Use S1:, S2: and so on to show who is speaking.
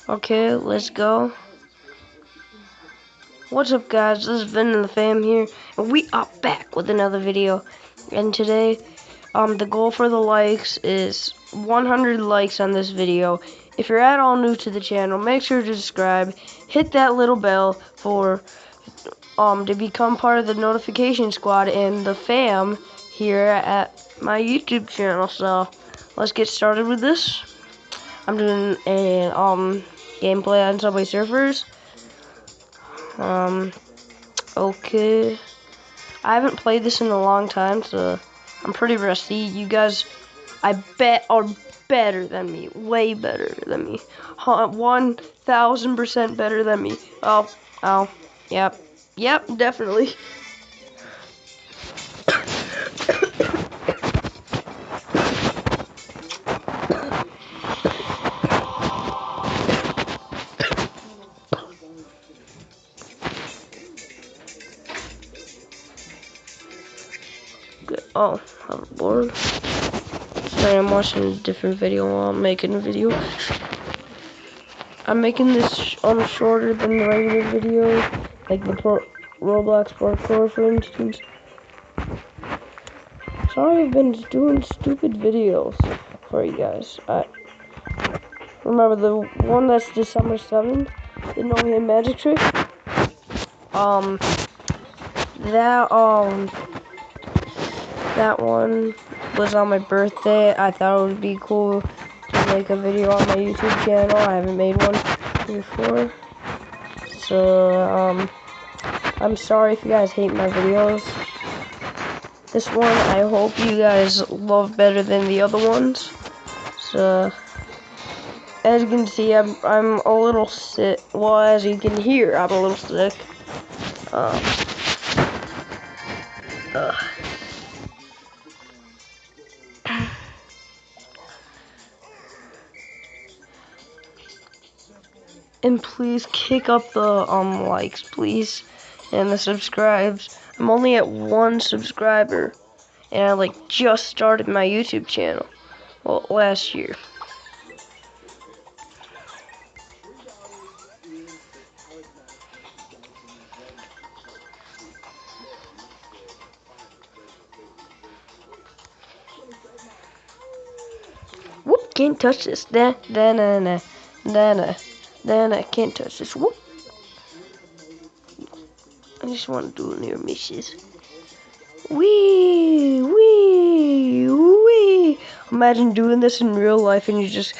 S1: Okay, let's go. What's up, guys? This is Vin and the fam here, and we are back with another video. And today, the goal for the likes is 100 likes on this video. If you're at all new to the channel, make sure to subscribe, hit that little bell for to become part of the notification squad and the fam here at my YouTube channel. So let's get started with this. I'm doing a gameplay on Subway Surfers. Okay. I haven't played this in a long time, so I'm pretty rusty. You guys, I bet, are better than me. Way better than me. 1,000% better than me. Oh, yep, definitely. Good. Oh, hoverboard. Sorry, I'm watching a different video while I'm making a video. I'm making this shorter than the regular video, like the Roblox parkour, for instance. Sorry I've been doing stupid videos for you guys. Remember the one that's December 7th, the No Hand Magic Trick? That one was on my birthday. I thought it would be cool to make a video on my YouTube channel. I haven't made one before. So, I'm sorry if you guys hate my videos. This one, I hope you guys love better than the other ones. So, as you can see, I'm a little sick. Well, as you can hear, I'm a little sick. And please kick up the likes, please, and the subscribes. I'm only at 1 subscriber, and I just started my YouTube channel. Well, last year. Whoop! Can't touch this. Nah. Can't touch this. Whoop! I just want to do it near misses. Wee! Imagine doing this in real life and you just